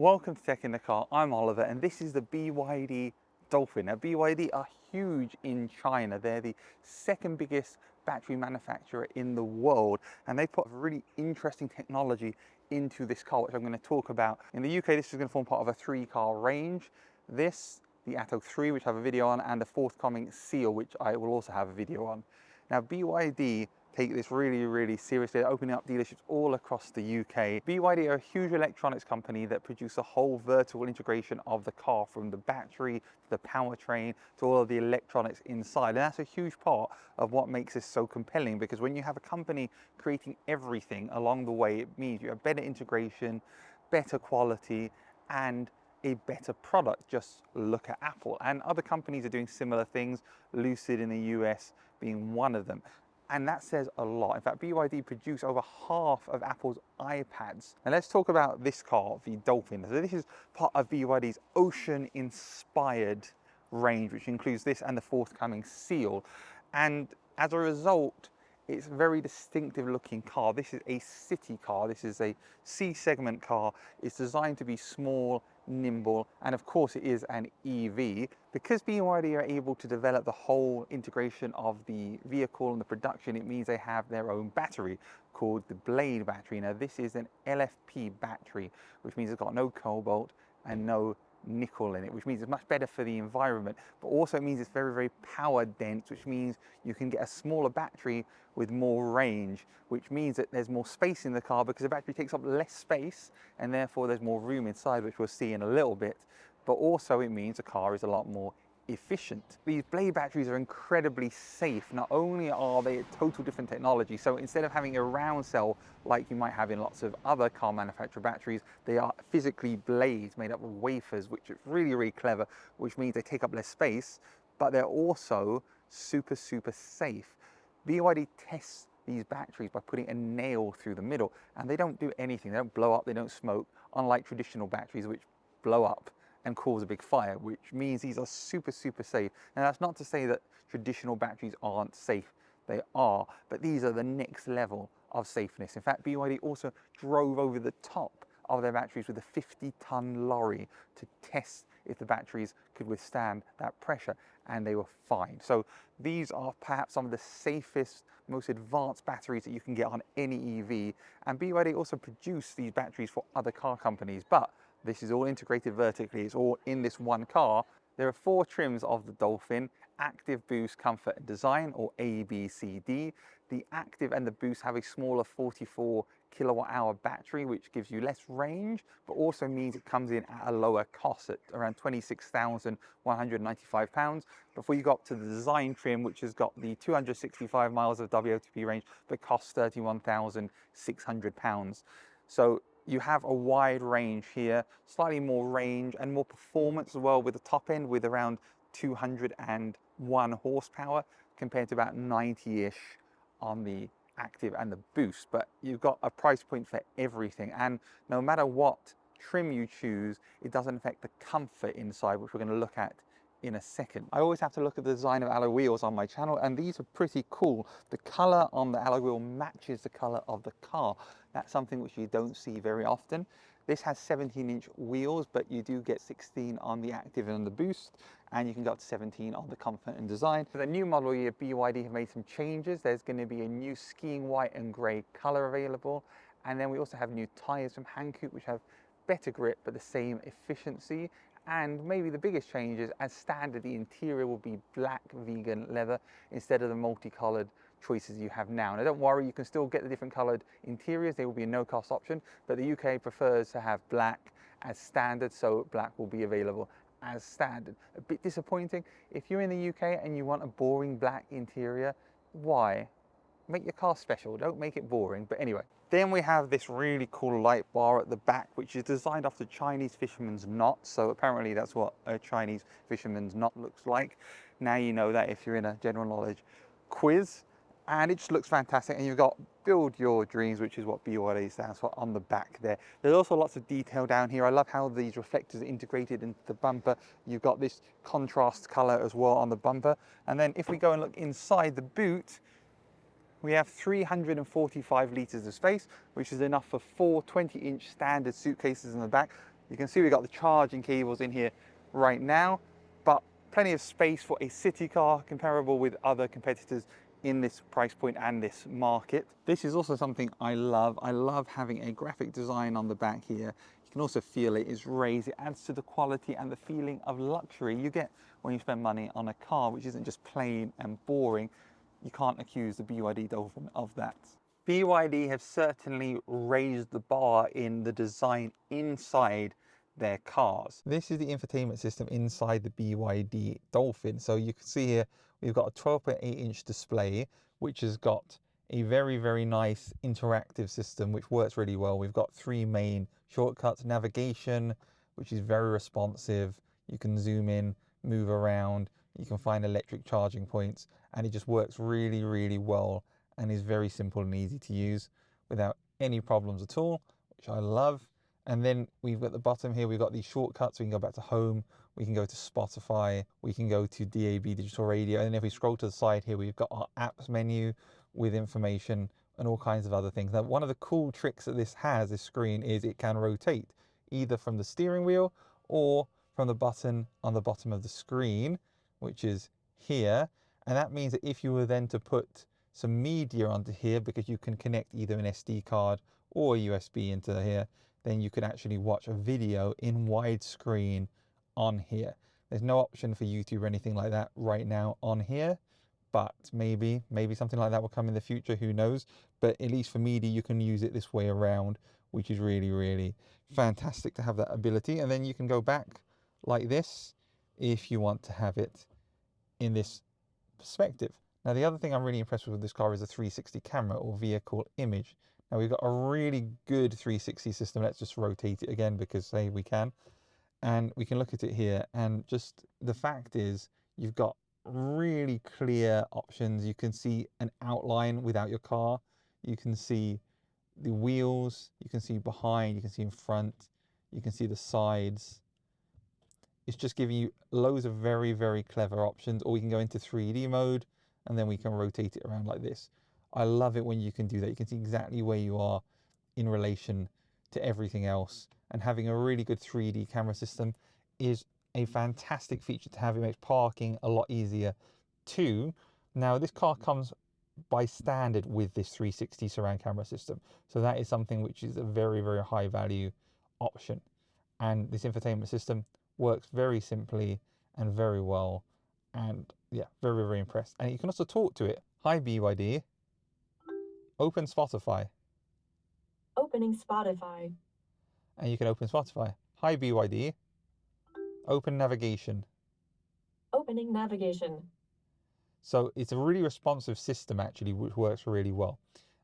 Welcome to Tech in the Car. I'm Oliver and this is the BYD Dolphin. Now BYD are huge in China. They're the second biggest battery manufacturer in the world and they put really interesting technology into this car, which I'm going to talk about. In the UK, this is going to form part of a 3-car range. This, the Atto 3, which I have a video on, and the forthcoming Seal, which I will also have a video on. Now BYD take this really seriously. They're opening up dealerships all across the UK. BYD are a huge electronics company that produce a whole vertical integration of the car, from the battery to the powertrain to all of the electronics inside. And that's a huge part of what makes this so compelling, because when you have a company creating everything along the way, it means you have better integration, better quality, and a better product. Just look at Apple, and other companies are doing similar things, Lucid in the US being one of them. And that says a lot. In fact, BYD produce over half of Apple's iPads. And let's talk about this car, the Dolphin. So this is part of BYD's ocean-inspired range, which includes this and the forthcoming Seal. And as a result, it's a very distinctive looking car. This is a city car. This is a C-segment car. It's designed to be small, nimble, and of course it is an EV. Because BYD are able to develop the whole integration of the vehicle and the production, it means they have their own battery called the Blade battery. Now this is an LFP battery, which means it's got no cobalt and no nickel in it, which means it's much better for the environment, but also it means it's very power dense, which means you can get a smaller battery with more range, which means that there's more space in the car because the battery takes up less space and therefore there's more room inside, which we'll see in a little bit. But also it means the car is a lot more efficient. These Blade batteries are incredibly safe. Not only are they a total different technology, so instead of having a round cell like you might have in lots of other car manufacturer batteries, they are physically blades made up of wafers, which is really clever, which means they take up less space, but they're also super safe. BYD tests these batteries by putting a nail through the middle, and they don't do anything. They don't blow up, they don't smoke, unlike traditional batteries which blow up and cause a big fire, which means these are super safe. And that's not to say that traditional batteries aren't safe. They are, but these are the next level of safeness. In fact, BYD also drove over the top of their batteries with a 50-ton lorry to test if the batteries could withstand that pressure, and they were fine. So these are perhaps some of the safest, most advanced batteries that you can get on any EV. And BYD also produce these batteries for other car companies, but this is all integrated vertically. It's all in this one car. There are 4 trims of the Dolphin: Active, Boost, Comfort and Design, or A, B, C, D. The Active and the Boost have a smaller 44 kilowatt-hour battery, which gives you less range, but also means it comes in at a lower cost at around £26,195. Before you go up to the Design trim, which has got the 265 miles of WLTP range, but costs £31,600. So you have a wide range here, slightly more range and more performance as well with the top end, with around 201 horsepower compared to about 90-ish on the Active and the Boost. But you've got a price point for everything, and no matter what trim you choose, it doesn't affect the comfort inside, which we're going to look at in a second. I always have to look at the design of alloy wheels on my channel, and these are pretty cool. The color on the alloy wheel matches the color of the car. That's something which you don't see very often. This has 17-inch wheels, but you do get 16 on the Active and the Boost, and you can go up to 17 on the Comfort and Design. For the new model year, BYD have made some changes. There's going to be a new skiing white and grey color available, and then we also have new tires from Hankook, which have better grip but the same efficiency. And maybe the biggest change is, as standard, the interior will be black vegan leather instead of the multicolored choices you have now. Now don't worry, you can still get the different colored interiors. They will be a no-cost option, but the UK prefers to have black as standard, so black will be available as standard. A bit disappointing. If you're in the UK and you want a boring black interior, why? Make your car special, don't make it boring. But anyway, then we have this really cool light bar at the back, which is designed after Chinese fisherman's knot. So apparently that's what a Chinese fisherman's knot looks like. Now you know that if you're in a general knowledge quiz. And it just looks fantastic. And you've got Build Your Dreams, which is what BYD stands for, on the back there. There's also lots of detail down here. I love how these reflectors are integrated into the bumper. You've got this contrast color as well on the bumper. And then if we go and look inside the boot, we have 345 litres of space, which is enough for 4 20-inch standard suitcases in the back. You can see we've got the charging cables in here right now, but plenty of space for a city car comparable with other competitors in this price point and this market. This is also something I love. I love having a graphic design on the back here. You can also feel it is raised. It adds to the quality and the feeling of luxury you get when you spend money on a car, which isn't just plain and boring. You can't accuse the BYD Dolphin of that. BYD have certainly raised the bar in the design inside their cars. This is the infotainment system inside the BYD Dolphin. So you can see here, we've got a 12.8-inch display, which has got a very, very nice interactive system, which works really well. We've got 3 main shortcuts: navigation, which is very responsive. You can zoom in, move around, you can find electric charging points, and it just works really, really well and is very simple and easy to use without any problems at all, which I love. And then we've got the bottom here, we've got these shortcuts. We can go back to home, we can go to Spotify, we can go to DAB, digital radio. And then if we scroll to the side here, we've got our apps menu with information and all kinds of other things. Now, one of the cool tricks that this has, this screen, is it can rotate either from the steering wheel or from the button on the bottom of the screen, which is here. And that means that if you were then to put some media onto here, because you can connect either an SD card or a USB into here, then you could actually watch a video in widescreen on here. There's no option for YouTube or anything like that right now on here, but maybe something like that will come in the future, who knows. But at least for media, you can use it this way around, which is really, really fantastic to have that ability. And then you can go back like this if you want to have it in this perspective. Now, the other thing I'm really impressed with this car is the 360 camera, or vehicle image. Now, we've got a really good 360 system. Let's just rotate it again because, hey, we can. And we can look at it here. And just the fact is, you've got really clear options. You can see an outline without your car. You can see the wheels. You can see behind. You can see in front. You can see the sides. It's just giving you loads of very, very clever options. Or we can go into 3D mode, and then we can rotate it around like this. I love it when you can do that. You can see exactly where you are in relation to everything else. And having a really good 3D camera system is a fantastic feature to have. It makes parking a lot easier too. Now, this car comes by standard with this 360 surround camera system. So that is something which is a very, very high value option. And this infotainment system works very simply and very well. And yeah, very, very impressed. And you can also talk to it. Hi, BYD. Open Spotify. Opening Spotify. And you can open Spotify. Hi, BYD. Open navigation. Opening navigation. So it's a really responsive system, actually, which works really well.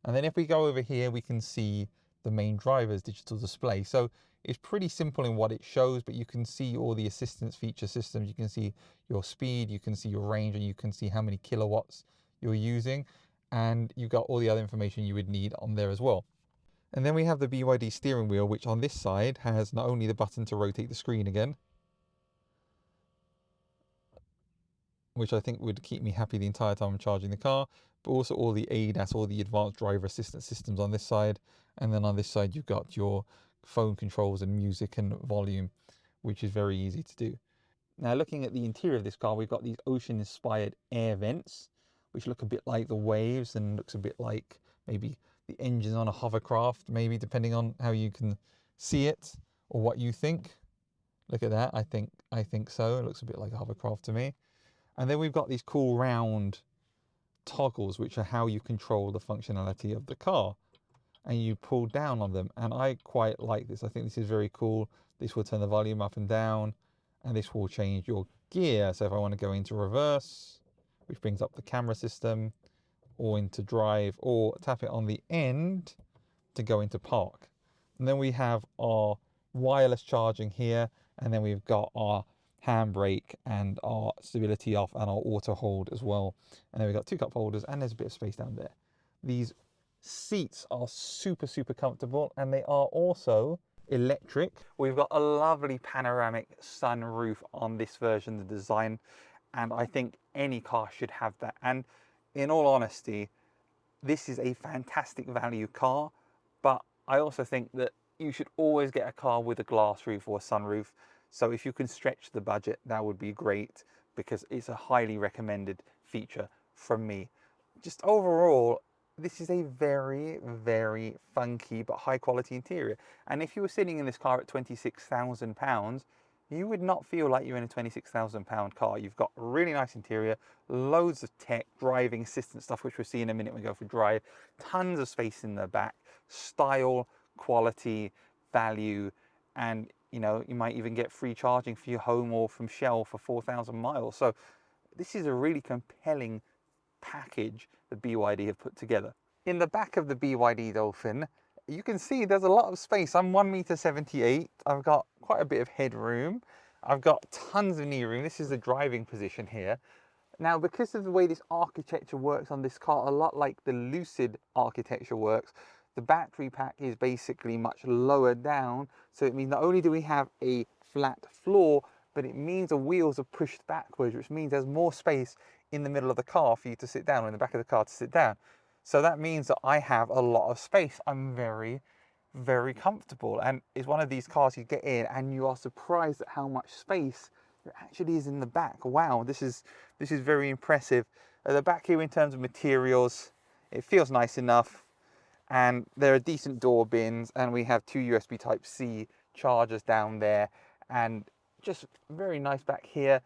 And then if we go over here, we can see the main driver's digital display. So it's pretty simple in what it shows, but you can see all the assistance feature systems. You can see your speed, you can see your range, and you can see how many kilowatts you're using. And you've got all the other information you would need on there as well. And then we have the BYD steering wheel, which on this side has not only the button to rotate the screen again, which I think would keep me happy the entire time I'm charging the car, but also all the ADAS, all the advanced driver assistance systems on this side. And then on this side, you've got your phone controls and music and volume, which is very easy to do. Now, looking at the interior of this car, we've got these ocean-inspired air vents, which look a bit like the waves and looks a bit like maybe the engines on a hovercraft, maybe, depending on how you can see it or what you think. Look at that. I think so. It looks a bit like a hovercraft to me. And then we've got these cool round toggles, which are how you control the functionality of the car. And you pull down on them. And I quite like this. I think this is very cool. This will turn the volume up and down. And this will change your gear. So if I want to go into reverse, which brings up the camera system, or into drive, or tap it on the end to go into park. And then we have our wireless charging here. And then we've got our handbrake and our stability off and our auto hold as well. And then we've got 2 cup holders, and there's a bit of space down there. These seats are super, super comfortable, and they are also electric. We've got a lovely panoramic sunroof on this version of the design, and I think any car should have that. And in all honesty, this is a fantastic value car, but I also think that you should always get a car with a glass roof or a sunroof. So if you can stretch the budget, that would be great, because it's a highly recommended feature from me. Just overall, this is a very, very funky but high quality interior. And if you were sitting in this car at £26,000, you would not feel like you're in a £26,000 car. You've got a really nice interior, loads of tech, driving assistant stuff, which we'll see in a minute when we go for drive, tons of space in the back, style, quality, value, and you know, you might even get free charging for your home or from Shell for 4,000 miles. So this is a really compelling package that BYD have put together. In the back of the BYD Dolphin, you can see there's a lot of space. I'm 1.78 m. I've got quite a bit of headroom. I've got tons of knee room. This is the driving position here. Now, because of the way this architecture works on this car, a lot like the Lucid architecture works, the battery pack is basically much lower down. So it means not only do we have a flat floor, but it means the wheels are pushed backwards, which means there's more space in the middle of the car for you to sit down, or in the back of the car to sit down. So that means that I have a lot of space. I'm very, very comfortable. And it's one of these cars you get in and you are surprised at how much space there actually is in the back. Wow, this is very impressive. At the back here, in terms of materials, it feels nice enough. And there are decent door bins, and we have two USB Type-C chargers down there, and just very nice back here.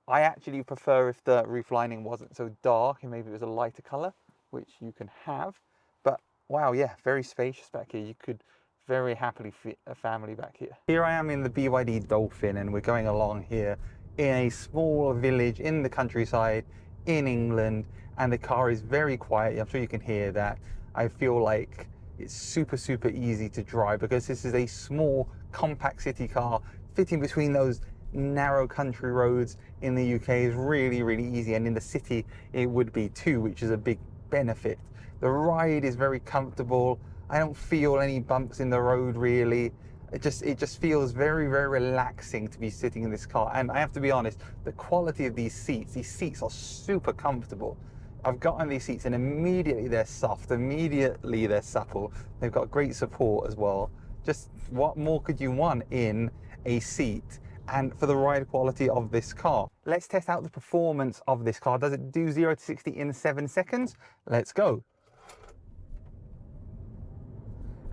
I actually prefer if the roof lining wasn't so dark and maybe it was a lighter color, which you can have. But wow, yeah, very spacious back here. You could very happily fit a family back here. Here I am in the BYD Dolphin, and we're going along here in a small village in the countryside in England, and the car is very quiet. I'm sure you can hear that. I feel like it's super, super easy to drive because this is a small, compact city car fitting between those narrow country roads in the UK is really, really easy, and in the city it would be too, which is a big benefit. The ride is very comfortable. I don't feel any bumps in the road really. It just feels very, very relaxing to be sitting in this car. And I have to be honest, the quality of these seats are super comfortable. I've got on these seats and immediately they're soft, immediately they're supple. They've got great support as well. Just what more could you want in a seat? And for the ride quality of this car. Let's test out the performance of this car. Does it do 0 to 60 in 7 seconds? Let's go.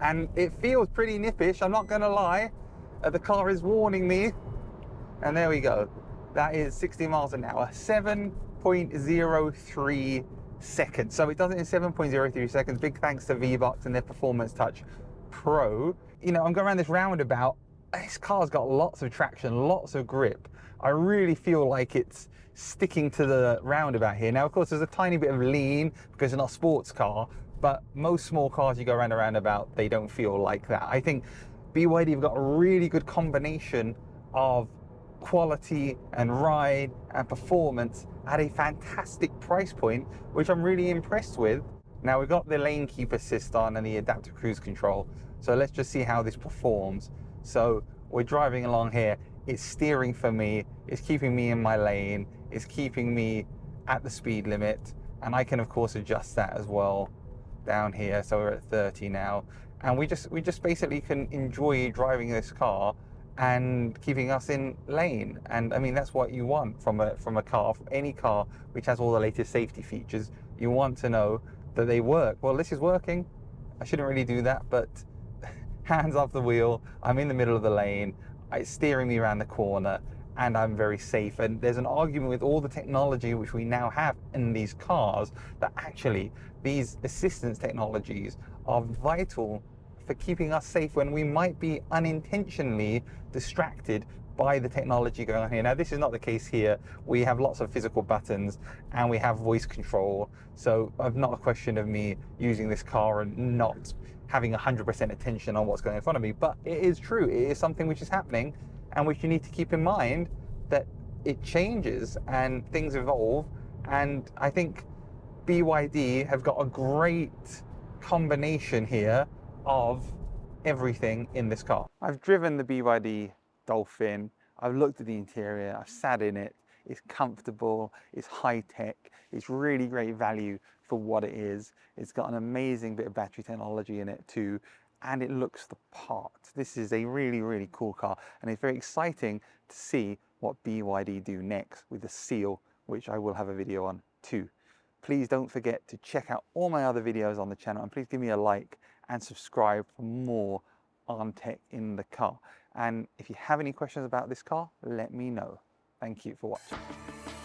And it feels pretty nippish, I'm not gonna lie. The car is warning me. And there we go. That is 60 miles an hour, 7.03 seconds. So it does it in 7.03 seconds. Big thanks to V-Box and their Performance Touch Pro. You know, I'm going around this roundabout. This car's got lots of traction, lots of grip. I really feel like it's sticking to the roundabout here. Now, of course, there's a tiny bit of lean because it's not a sports car, but most small cars you go around a roundabout, they don't feel like that. I think BYD have got a really good combination of quality and ride and performance at a fantastic price point, which I'm really impressed with. Now we've got the lane keep assist on and the adaptive cruise control. So let's just see how this performs. So we're driving along here. It's steering for me. It's keeping me in my lane. It's keeping me at the speed limit. And I can of course adjust that as well down here. So we're at 30 now. And we just basically can enjoy driving this car and keeping us in lane. And I mean, that's what you want from a car, from any car which has all the latest safety features. You want to know that they work. Well, this is working. I shouldn't really do that, but hands off the wheel, I'm in the middle of the lane, it's steering me around the corner, and I'm very safe. And there's an argument with all the technology which we now have in these cars that actually these assistance technologies are vital for keeping us safe when we might be unintentionally distracted by the technology going on here. Now, this is not the case here. We have lots of physical buttons and we have voice control. So it's not a question of me using this car and not having 100% attention on what's going in front of me. But it is true. It is something which is happening and which you need to keep in mind, that it changes and things evolve. And I think BYD have got a great combination here of everything in this car. I've driven the BYD Dolphin, I've looked at the interior, I've sat in it, it's comfortable, it's high tech, it's really great value for what it is. It's got an amazing bit of battery technology in it too, and it looks the part. This is a really cool car, and it's very exciting to see what BYD do next with the Seal, which I will have a video on too. Please don't forget to check out all my other videos on the channel, and please give me a like and subscribe for more on tech in the car. And if you have any questions about this car, let me know. Thank you for watching.